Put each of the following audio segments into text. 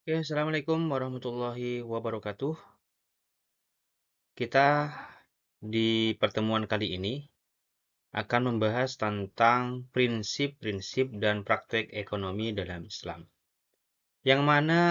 Oke, Assalamualaikum warahmatullahi wabarakatuh. Kita di pertemuan kali ini akan membahas tentang prinsip-prinsip dan praktek ekonomi dalam Islam. Yang mana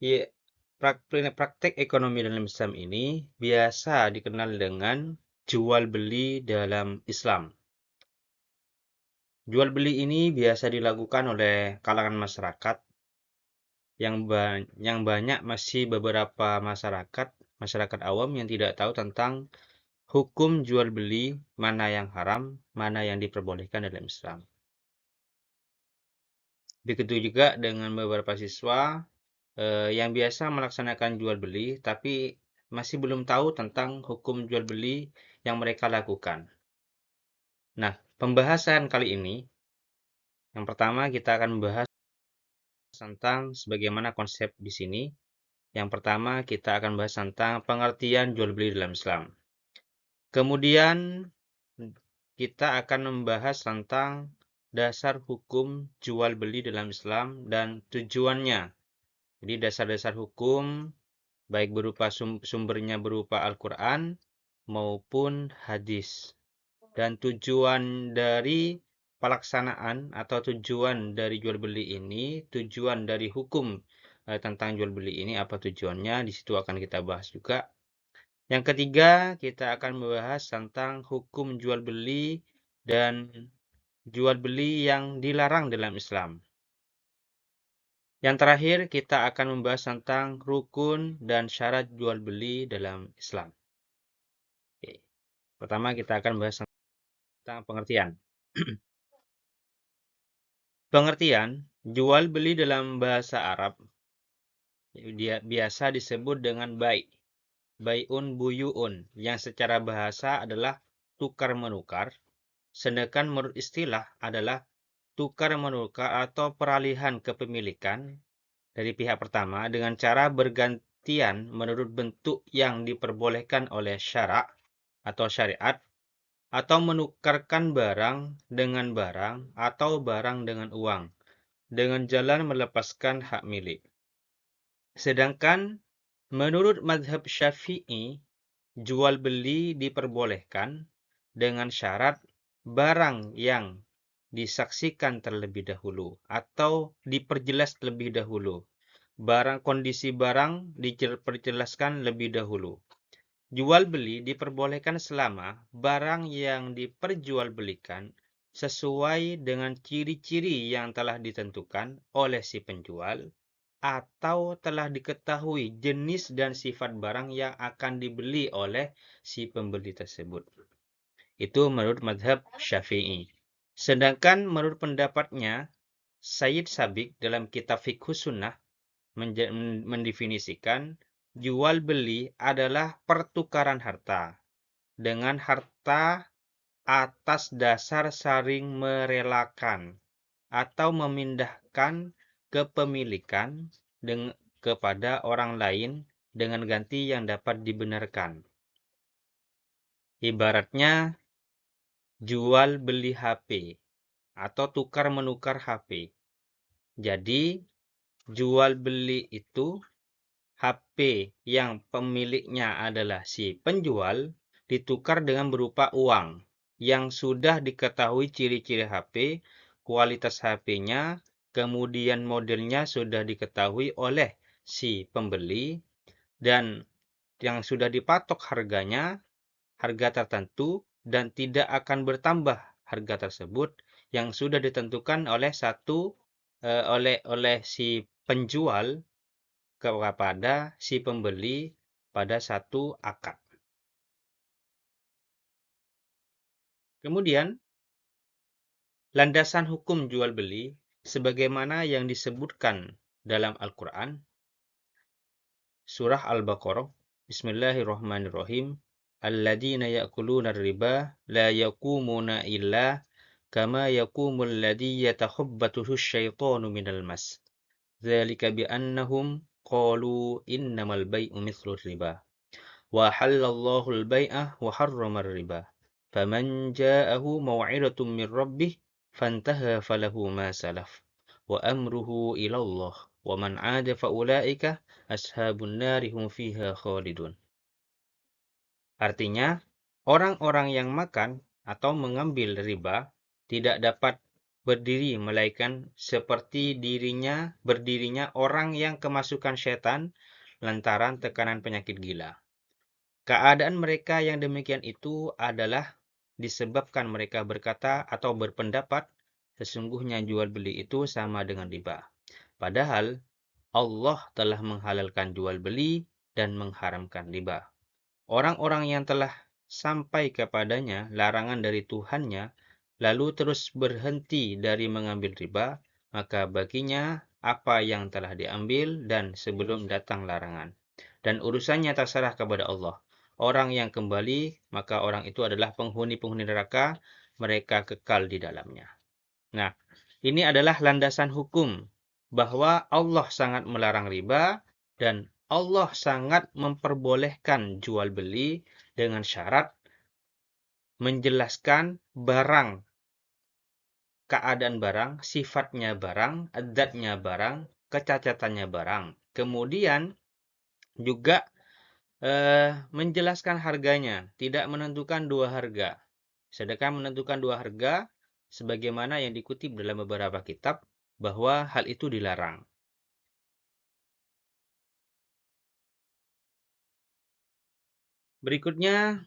ya, praktek ekonomi dalam Islam ini biasa dikenal dengan jual beli dalam Islam. Jual beli ini biasa dilakukan oleh kalangan masyarakat yang banyak masih beberapa masyarakat awam yang tidak tahu tentang hukum jual beli, mana yang haram, mana yang diperbolehkan dalam Islam. Begitu juga dengan beberapa siswa yang biasa melaksanakan jual beli, tapi masih belum tahu tentang hukum jual beli yang mereka lakukan. Nah, pembahasan kali ini, yang pertama kita akan membahas tentang sebagaimana konsep di sini. Yang pertama kita akan bahas tentang pengertian jual beli dalam Islam. Kemudian kita akan membahas tentang dasar hukum jual beli dalam Islam dan tujuannya. Jadi dasar-dasar hukum baik berupa sumbernya berupa Al-Quran maupun hadis. Dan tujuan dari pelaksanaan atau tujuan dari jual beli ini, tujuan dari hukum tentang jual beli ini apa tujuannya, di situ akan kita bahas juga. Yang ketiga, kita akan membahas tentang hukum jual beli dan jual beli yang dilarang dalam Islam. Yang terakhir, kita akan membahas tentang rukun dan syarat jual beli dalam Islam. Oke. Pertama, kita akan membahas tentang pengertian. Pengertian jual beli dalam bahasa Arab dia biasa disebut dengan bai'un buyu'un, yang secara bahasa adalah tukar-menukar, sedangkan menurut istilah adalah tukar-menukar atau peralihan kepemilikan dari pihak pertama dengan cara bergantian menurut bentuk yang diperbolehkan oleh syarak atau syariat, atau menukarkan barang dengan barang atau barang dengan uang, dengan jalan melepaskan hak milik. Sedangkan menurut mazhab Syafi'i, jual beli diperbolehkan dengan syarat barang yang disaksikan terlebih dahulu atau diperjelas terlebih dahulu. Kondisi barang diperjelaskan lebih dahulu. Jual beli diperbolehkan selama barang yang diperjualbelikan sesuai dengan ciri-ciri yang telah ditentukan oleh si penjual atau telah diketahui jenis dan sifat barang yang akan dibeli oleh si pembeli tersebut. Itu menurut mazhab Syafi'i. Sedangkan menurut pendapatnya Sayyid Sabiq dalam kitab Fiqh Sunnah mendefinisikan jual beli adalah pertukaran harta dengan harta atas dasar saling merelakan atau memindahkan kepemilikan kepada orang lain dengan ganti yang dapat dibenarkan. Ibaratnya jual beli HP atau tukar menukar HP. Jadi jual beli itu HP yang pemiliknya adalah si penjual ditukar dengan berupa uang yang sudah diketahui ciri-ciri HP, kualitas HP-nya, kemudian modelnya sudah diketahui oleh si pembeli, dan yang sudah dipatok harganya, harga tertentu, dan tidak akan bertambah harga tersebut yang sudah ditentukan oleh si penjual kepada si pembeli pada satu akad. Kemudian, landasan hukum jual beli sebagaimana yang disebutkan dalam Al-Quran, surah Al-Baqarah, Bismillahirrahmanirrahim, Alladzina ya'kuluna riba la yaqumuna illa kama yaqumul ladzi yatakhabbathu syaitanu minal mas. Dzalika bi'annahum qalu innamal bai'u mithlu riba. Wa halallahu al-bai'a wa harrama riba. Faman ja'ahu maw'idatun min rabbih fantaha falahu ma salaf wa amruhu ilallah wa man 'ada fa ulaika ashabun nari hum fiha khalidun. Artinya, orang-orang yang makan atau mengambil riba tidak dapat berdiri melainkan seperti berdirinya orang yang kemasukan setan lantaran tekanan penyakit gila. Keadaan mereka yang demikian itu adalah disebabkan mereka berkata atau berpendapat sesungguhnya jual beli itu sama dengan riba. Padahal Allah telah menghalalkan jual beli dan mengharamkan riba. Orang-orang yang telah sampai kepadanya larangan dari Tuhannya, lalu terus berhenti dari mengambil riba, maka baginya apa yang telah diambil dan sebelum datang larangan. Dan urusannya terserah kepada Allah. Orang yang kembali, maka orang itu adalah penghuni-penghuni neraka, mereka kekal di dalamnya. Nah, ini adalah landasan hukum bahwa Allah sangat melarang riba dan Allah sangat memperbolehkan jual beli dengan syarat menjelaskan barang, keadaan barang, sifatnya barang, adatnya barang, kecacatannya barang. Kemudian juga menjelaskan harganya, tidak menentukan dua harga. Sedangkan menentukan dua harga, sebagaimana yang dikutip dalam beberapa kitab, bahwa hal itu dilarang. Berikutnya,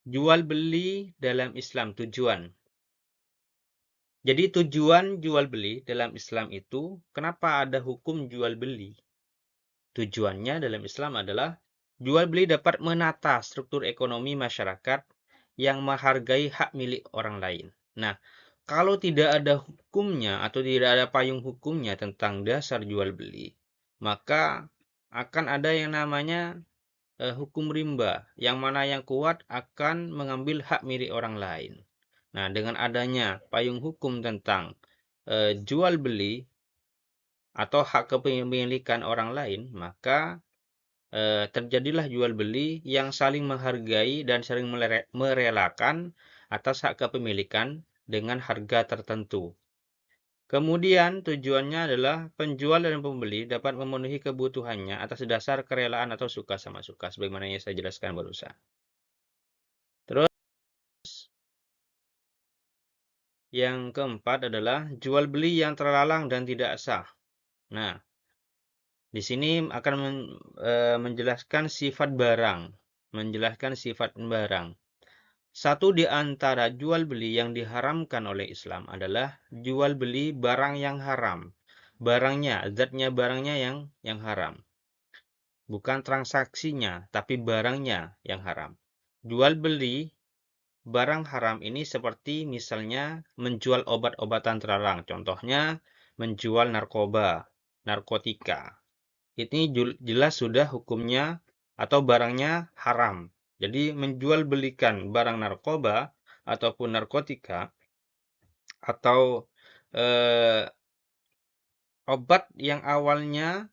jual beli dalam Islam, tujuan. Jadi tujuan jual beli dalam Islam itu, kenapa ada hukum jual beli? Tujuannya dalam Islam adalah jual beli dapat menata struktur ekonomi masyarakat yang menghargai hak milik orang lain. Nah, kalau tidak ada hukumnya atau tidak ada payung hukumnya tentang dasar jual beli, maka akan ada yang namanya hukum rimba, yang mana yang kuat akan mengambil hak milik orang lain. Nah, dengan adanya payung hukum tentang jual beli atau hak kepemilikan orang lain, maka terjadilah jual beli yang saling menghargai dan saling merelakan atas hak kepemilikan dengan harga tertentu. Kemudian tujuannya adalah penjual dan pembeli dapat memenuhi kebutuhannya atas dasar kerelaan atau suka sama suka, sebagaimana yang saya jelaskan barusan. Terus yang keempat adalah jual beli yang terlarang dan tidak sah. Nah, di sini akan menjelaskan sifat barang. Menjelaskan sifat barang. Satu di antara jual beli yang diharamkan oleh Islam adalah jual beli barang yang haram. Barangnya, zatnya barangnya yang haram. Bukan transaksinya, tapi barangnya yang haram. Jual beli barang haram ini seperti misalnya menjual obat-obatan terlarang. Contohnya menjual narkoba, narkotika. Ini jelas sudah hukumnya atau barangnya haram. Jadi menjual belikan barang narkoba ataupun narkotika atau obat yang awalnya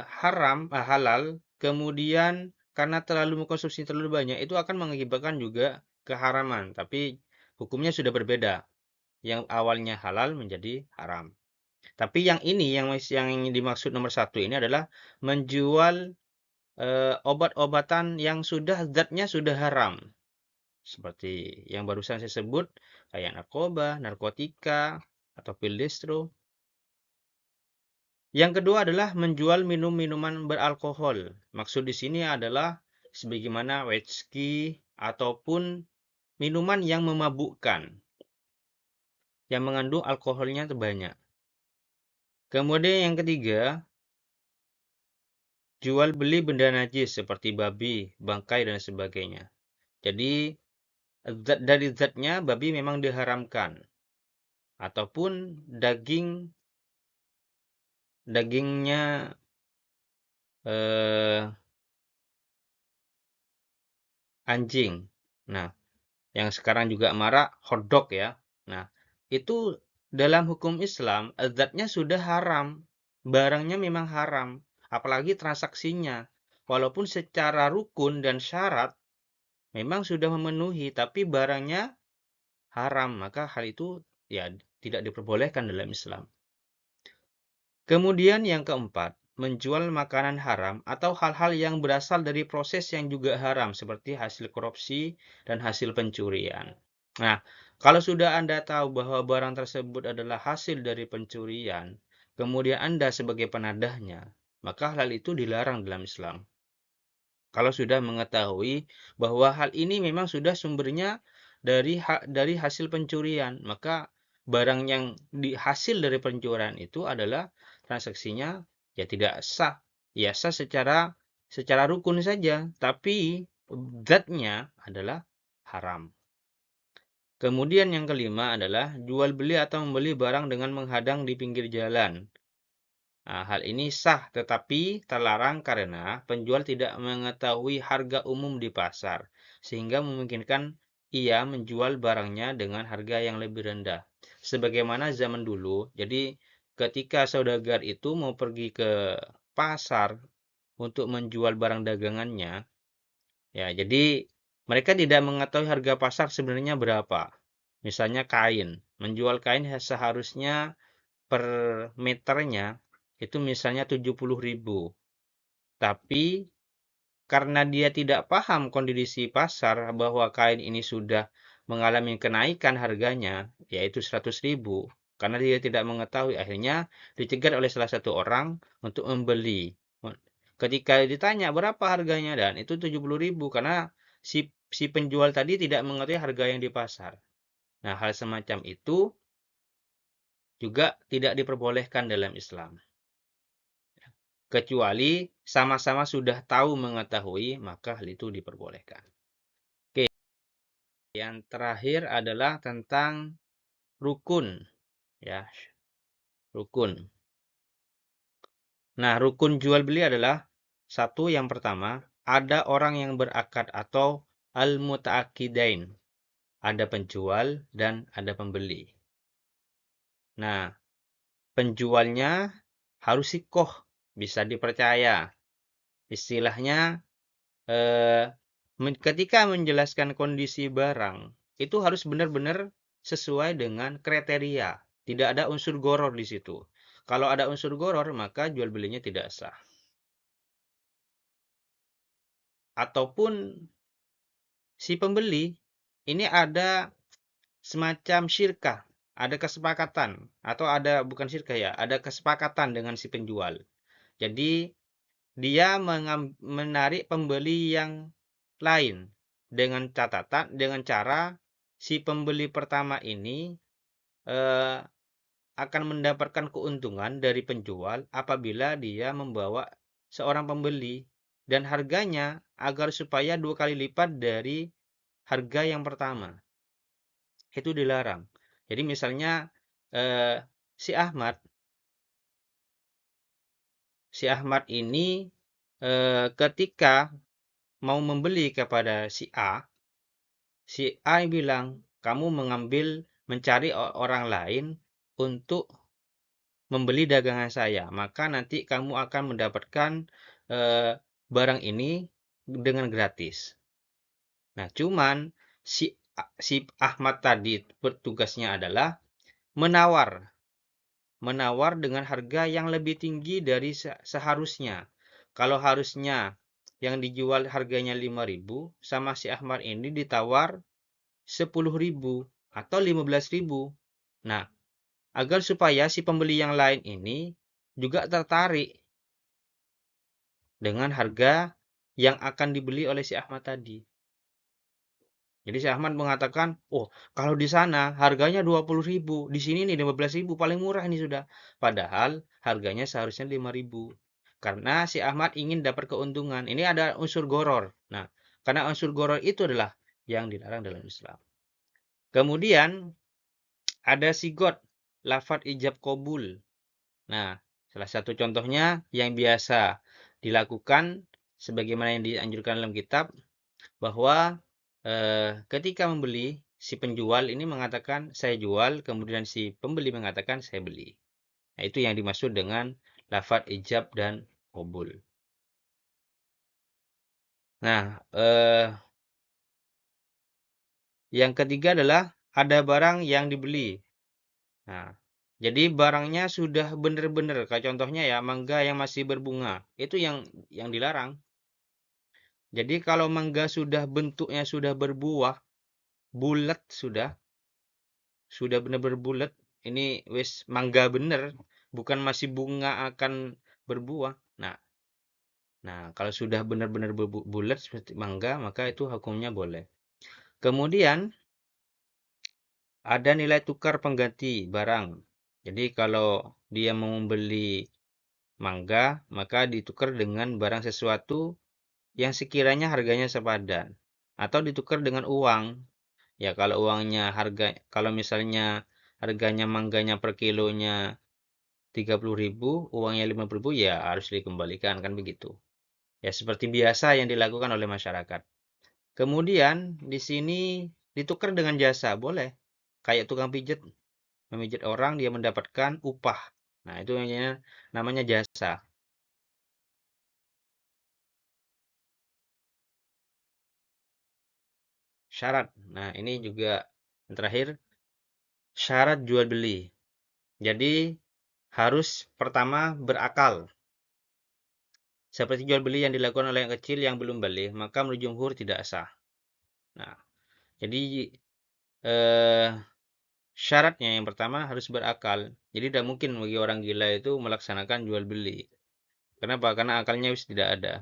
halal, kemudian karena terlalu mengkonsumsi terlalu banyak, itu akan mengakibatkan juga keharaman. Tapi hukumnya sudah berbeda. Yang awalnya halal menjadi haram. Tapi yang ini, yang dimaksud nomor satu ini adalah menjual obat-obatan yang zatnya sudah haram. Seperti yang barusan saya sebut, kayak narkoba, narkotika, atau pil distro. Yang kedua adalah menjual minuman beralkohol. Maksud di sini adalah sebagaimana whisky ataupun minuman yang memabukkan, yang mengandung alkoholnya terbanyak. Kemudian yang ketiga, jual beli benda najis seperti babi, bangkai, dan sebagainya. Jadi, dari zatnya babi memang diharamkan. Ataupun dagingnya anjing. Nah, yang sekarang juga marak hotdog ya. Nah, itu dalam hukum Islam, zatnya sudah haram. Barangnya memang haram. Apalagi transaksinya. Walaupun secara rukun dan syarat memang sudah memenuhi, tapi barangnya haram. Maka hal itu ya tidak diperbolehkan dalam Islam. Kemudian yang keempat, menjual makanan haram atau hal-hal yang berasal dari proses yang juga haram seperti hasil korupsi dan hasil pencurian. Nah, kalau sudah Anda tahu bahwa barang tersebut adalah hasil dari pencurian, kemudian Anda sebagai penadahnya, maka hal itu dilarang dalam Islam. Kalau sudah mengetahui bahwa hal ini memang sudah sumbernya dari hasil pencurian, maka barang yang hasil dari pencurian itu adalah transaksinya ya tidak sah. Ya sah secara rukun saja, tapi zatnya adalah haram. Kemudian yang kelima adalah jual beli atau membeli barang dengan menghadang di pinggir jalan. Nah, hal ini sah tetapi terlarang karena penjual tidak mengetahui harga umum di pasar, sehingga memungkinkan ia menjual barangnya dengan harga yang lebih rendah. Sebagaimana zaman dulu, jadi ketika saudagar itu mau pergi ke pasar untuk menjual barang dagangannya, ya jadi mereka tidak mengetahui harga pasar sebenarnya berapa. Misalnya kain, menjual kain seharusnya per meternya itu misalnya 70.000. Tapi karena dia tidak paham kondisi pasar bahwa kain ini sudah mengalami kenaikan harganya, yaitu 100.000. Karena dia tidak mengetahui, akhirnya dicegat oleh salah satu orang untuk membeli. Ketika ditanya berapa harganya, dan itu 70.000 karena si penjual tadi tidak mengetahui harga yang di pasar. Nah, hal semacam itu juga tidak diperbolehkan dalam Islam. Kecuali sama-sama sudah tahu mengetahui, maka hal itu diperbolehkan. Oke, yang terakhir adalah tentang rukun, ya, rukun. Nah, rukun jual beli adalah satu, yang pertama, ada orang yang berakad atau al-muta'akidain. Ada penjual dan ada pembeli. Nah, penjualnya harus sikoh, bisa dipercaya. Istilahnya, eh, ketika menjelaskan kondisi barang, itu harus benar-benar sesuai dengan kriteria. Tidak ada unsur goror di situ. Kalau ada unsur goror, maka jual belinya tidak sah. Ataupun si pembeli ini ada semacam syirkah, ada kesepakatan, atau ada bukan syirkah ya, ada kesepakatan dengan si penjual. Jadi dia menarik pembeli yang lain dengan catatan, dengan cara si pembeli pertama ini eh, akan mendapatkan keuntungan dari penjual apabila dia membawa seorang pembeli, dan harganya agar supaya 2 kali lipat dari harga yang pertama. Itu dilarang. Jadi misalnya eh, si Ahmad ini ketika mau membeli kepada si A bilang, kamu mencari orang lain untuk membeli dagangan saya, maka nanti kamu akan mendapatkan eh, barang ini dengan gratis. Nah, cuman si Ahmad tadi bertugasnya adalah menawar dengan harga yang lebih tinggi dari seharusnya. Kalau harusnya yang dijual harganya 5.000, sama si Ahmad ini ditawar 10.000 atau 15.000. Nah, agar supaya si pembeli yang lain ini juga tertarik dengan harga yang akan dibeli oleh si Ahmad tadi. Jadi si Ahmad mengatakan, oh kalau di sana harganya 20.000, di sini nih 15.000, paling murah ini sudah. Padahal harganya seharusnya 5.000. Karena si Ahmad ingin dapat keuntungan. Ini ada unsur goror. Nah, karena unsur goror itu adalah yang dilarang dalam Islam. Kemudian ada sigot, lafadz ijab qabul. Nah, salah satu contohnya yang biasa dilakukan sebagaimana yang dianjurkan dalam kitab, bahwa ketika membeli, si penjual ini mengatakan saya jual, kemudian si pembeli mengatakan saya beli. Nah, itu yang dimaksud dengan lafadz ijab dan qabul. Nah, yang ketiga adalah ada barang yang dibeli. Nah, Jadi barangnya sudah benar-benar, kayak contohnya ya, mangga yang masih berbunga, itu yang dilarang. Jadi kalau mangga sudah bentuknya sudah berbuah, bulat sudah benar-benar bulat, ini wis mangga bener, bukan masih bunga akan berbuah. Nah, kalau sudah benar-benar bulat seperti mangga, maka itu hukumnya boleh. Kemudian ada nilai tukar pengganti barang. Jadi kalau dia mau membeli mangga, maka ditukar dengan barang sesuatu yang sekiranya harganya sepadan. Atau ditukar dengan uang. Ya kalau kalau misalnya harganya mangganya per kilonya 30.000, uangnya 50.000, ya harus dikembalikan, kan begitu. Ya seperti biasa yang dilakukan oleh masyarakat. Kemudian di sini ditukar dengan jasa, boleh. Kayak tukang pijat, memijat orang, dia mendapatkan upah. Nah, itu namanya jasa. Syarat. Nah, ini juga yang terakhir, syarat jual beli. Jadi harus pertama berakal. Seperti jual beli yang dilakukan oleh yang kecil yang belum balik, maka menurut jumhur tidak sah. Nah, jadi eh, syaratnya yang pertama harus berakal. Jadi tidak mungkin bagi orang gila itu melaksanakan jual beli. Kenapa? Karena akalnya tidak ada.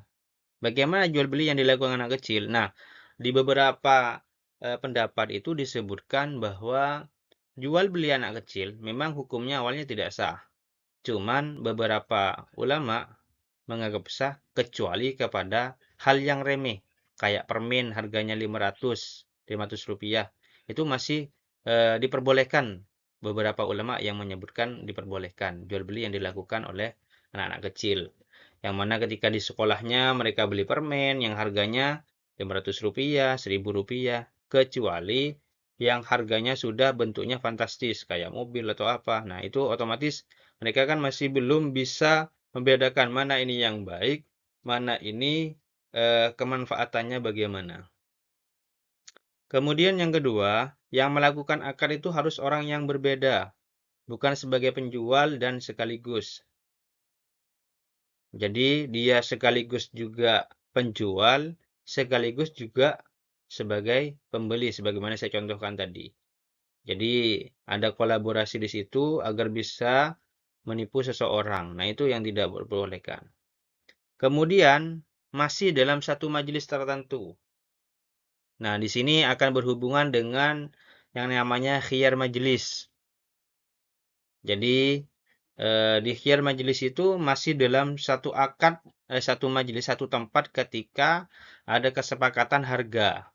Bagaimana jual beli yang dilakukan anak kecil? Nah, di beberapa pendapat itu disebutkan bahwa jual beli anak kecil memang hukumnya awalnya tidak sah. Cuman beberapa ulama menganggap sah kecuali kepada hal yang remeh. Kayak permen harganya 500 rupiah. Itu masih diperbolehkan. Beberapa ulama yang menyebutkan diperbolehkan jual beli yang dilakukan oleh anak-anak kecil. Yang mana ketika di sekolahnya mereka beli permen yang harganya 500 rupiah, 1.000 rupiah. Kecuali yang harganya sudah bentuknya fantastis, kayak mobil atau apa. Nah, itu otomatis mereka kan masih belum bisa membedakan mana ini yang baik, mana ini kemanfaatannya bagaimana. Kemudian yang kedua, yang melakukan akad itu harus orang yang berbeda, bukan sebagai penjual dan sekaligus. Jadi dia sekaligus juga penjual, sekaligus juga sebagai pembeli, sebagaimana saya contohkan tadi. Jadi ada kolaborasi di situ agar bisa menipu seseorang. Nah, itu yang tidak diperbolehkan. Kemudian masih dalam satu majelis tertentu. Nah, di sini akan berhubungan dengan yang namanya khiyar majelis. Jadi di khiyar majelis itu masih dalam satu akad, satu majelis, satu tempat ketika ada kesepakatan harga.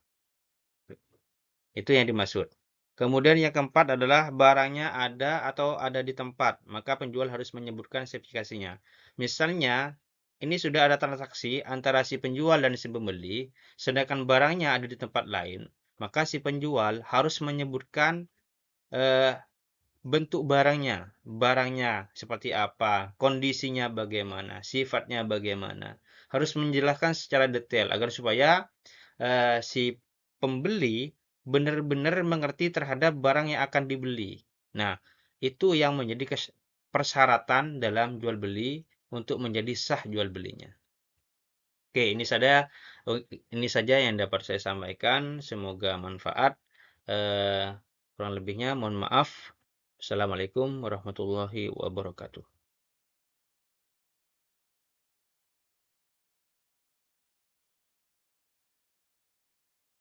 Itu yang dimaksud. Kemudian yang keempat adalah barangnya ada atau ada di tempat, maka penjual harus menyebutkan spesifikasinya. Misalnya, ini sudah ada transaksi antara si penjual dan si pembeli, sedangkan barangnya ada di tempat lain, maka si penjual harus menyebutkan eh, bentuk barangnya seperti apa, kondisinya bagaimana, sifatnya bagaimana. Harus menjelaskan secara detail agar supaya si pembeli benar-benar mengerti terhadap barang yang akan dibeli. Nah, itu yang menjadi persyaratan dalam jual beli untuk menjadi sah jual belinya. Oke, ini saja yang dapat saya sampaikan. Semoga manfaat. Kurang lebihnya mohon maaf. Assalamualaikum warahmatullahi wabarakatuh.